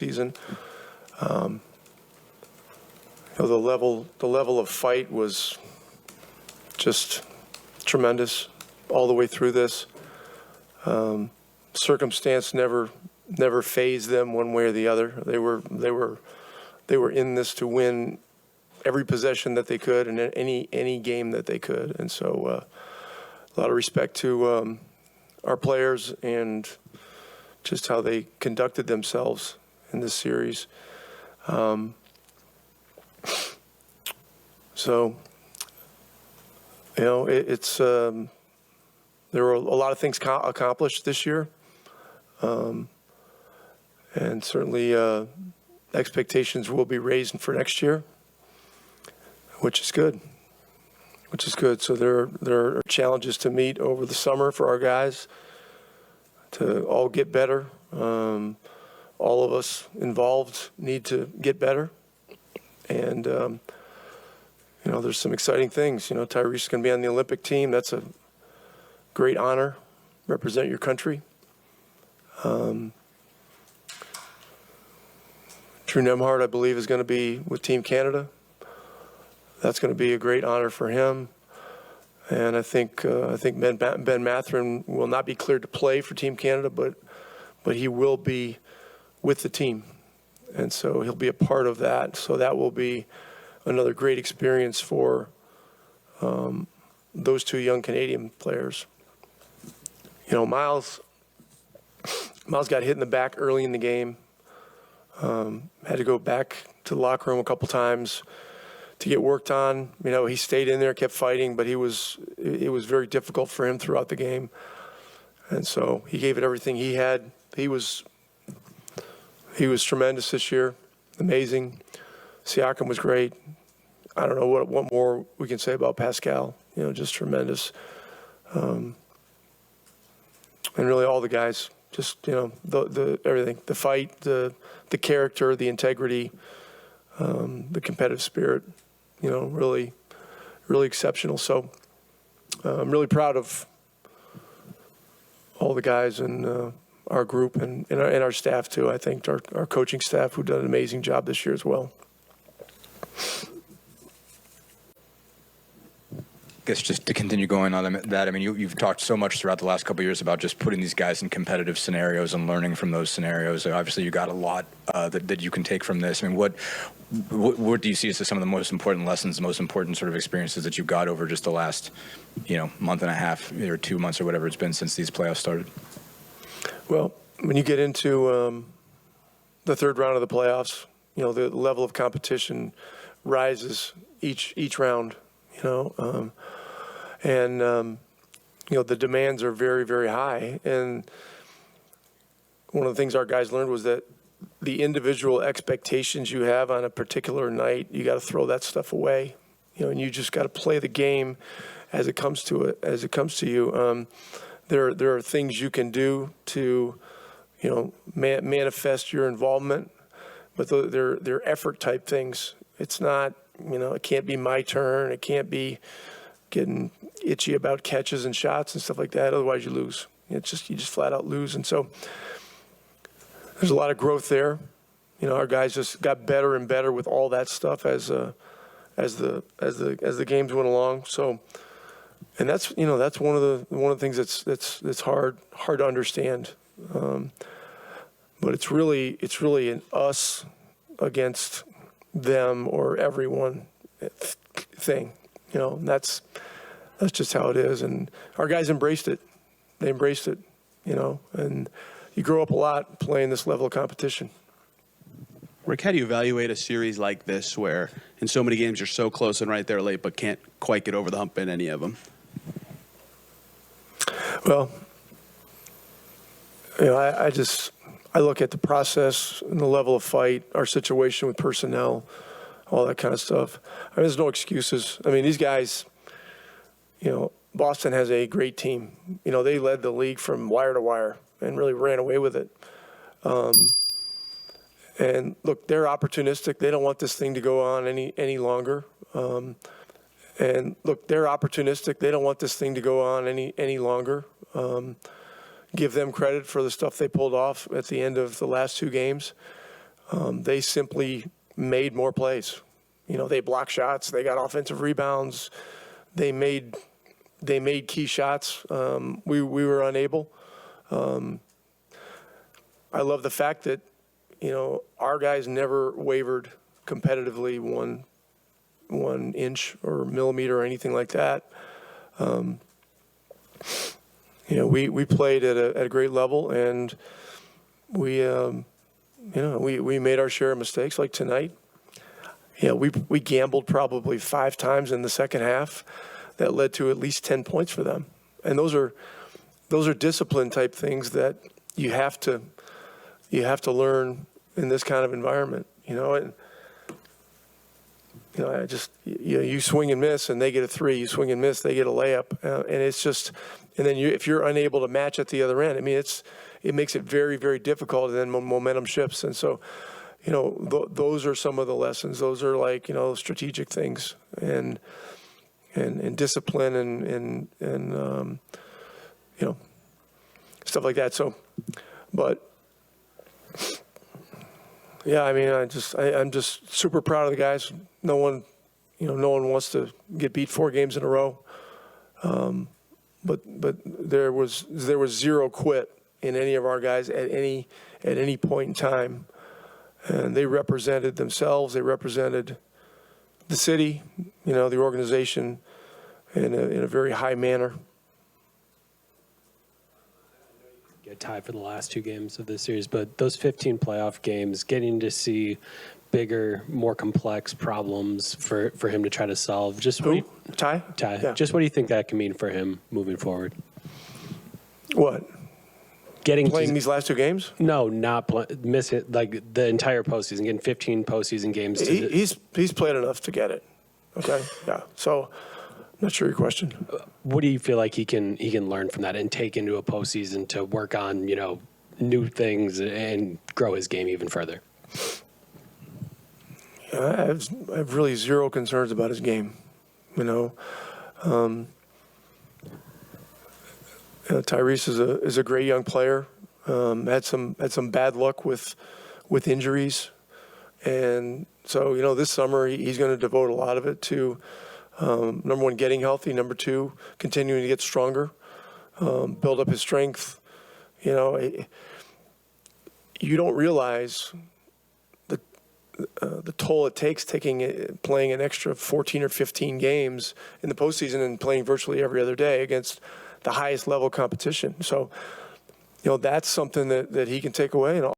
season. The level of fight was just tremendous all the way through this. Circumstance never fazed them one way or the other. They were in this to win every possession that they could and any game that they could. And so a lot of respect to our players and just how they conducted themselves in this series. So, it's there were a lot of things accomplished this year, and certainly expectations will be raised for next year, which is good. So there are challenges to meet over the summer for our guys to all get better. All of us involved need to get better, and there's some exciting things. Tyrese is going to be on the Olympic team. That's a great honor. Represent your country. Drew Nemhard, I believe, is going to be with Team Canada. That's going to be a great honor for him. And I think Ben Mathurin will not be cleared to play for Team Canada, but he will be with the team, and so he'll be a part of that. So that will be another great experience for those two young Canadian players. Miles got hit in the back early in the game. Had to go back to the locker room a couple times to get worked on. He stayed in there, kept fighting, but it was very difficult for him throughout the game. And so he gave it everything he had. He was tremendous this year, amazing. Siakam was great. I don't know what more we can say about Pascal. Just tremendous. And really all the guys, just the everything, the fight, the character, the integrity, the competitive spirit. Really exceptional. So I'm really proud of all the guys and our group and our staff too. I think our coaching staff, who done an amazing job this year as well. I guess just to continue going on that, you've talked so much throughout the last couple of years about just putting these guys in competitive scenarios and learning from those scenarios. Obviously, you got a lot that you can take from this. What do you see as some of the most important lessons, the most important sort of experiences that you got over just the last, month and a half or 2 months or whatever it's been since these playoffs started? Well, when you get into the third round of the playoffs, the level of competition rises each round, the demands are very, very high. And one of the things our guys learned was that the individual expectations you have on a particular night, you got to throw that stuff away, and you just got to play the game as it comes to you. There are things you can do to, manifest your involvement, but they're effort type things. It's not, it can't be my turn. It can't be getting itchy about catches and shots and stuff like that. Otherwise, you lose. You just flat out lose. And so there's a lot of growth there. Our guys just got better and better with all that stuff as the games went along. So, and that's one of the things that's hard to understand. But it's really an us against them or everyone thing. That's just how it is. And our guys embraced it. They embraced it, and you grow up a lot playing this level of competition. Rick, how do you evaluate a series like this where in so many games you're so close and right there late but can't quite get over the hump in any of them? Well, I look at the process and the level of fight, our situation with personnel, all that kind of stuff. There's no excuses. These guys, Boston has a great team. They led the league from wire to wire and really ran away with it. And look, they're opportunistic. They don't want this thing to go on any longer. And look, they're opportunistic. They don't want this thing to go on any longer. Give them credit for the stuff they pulled off at the end of the last two games. They simply made more plays. They blocked shots. They got offensive rebounds. They made key shots. We were unable. I love the fact that, our guys never wavered competitively one inch or millimeter or anything like that. We played at a great level, and we made our share of mistakes. Like tonight, we gambled probably 5 times in the second half. That led to at least 10 points for them, and those are discipline type things that you have to learn in this kind of environment. And you swing and miss, and they get a 3. You swing and miss, they get a layup, and it's just. And then if you're unable to match at the other end, it makes it very, very difficult, and then momentum shifts. And so, those are some of the lessons. Those are like strategic things and discipline and stuff like that. So, but yeah, I'm just super proud of the guys. No one wants to get beat 4 games in a row. But there was 0 quit in any of our guys at any point in time, and they represented themselves. They represented the city, the organization, in a very high manner. Get tied for the last 2 games of this series, but those 15 playoff games, getting to see bigger, more complex problems for him to try to solve. Just Who? Ty? Yeah. Just what do you think that can mean for him moving forward? What? Playing these last 2 games? No, not missing like the entire postseason, getting 15 postseason games. He's played enough to get it. Okay, yeah. So, not sure your question. What do you feel like he can learn from that and take into a postseason to work on new things and grow his game even further? I have really 0 concerns about his game. Tyrese is a great young player. Had some bad luck with injuries, and so this summer he's going to devote a lot of it to number 1, getting healthy. Number 2, continuing to get stronger, build up his strength. You don't realize the toll it takes playing an extra 14 or 15 games in the postseason and playing virtually every other day against the highest level competition. So, that's something that he can take away. And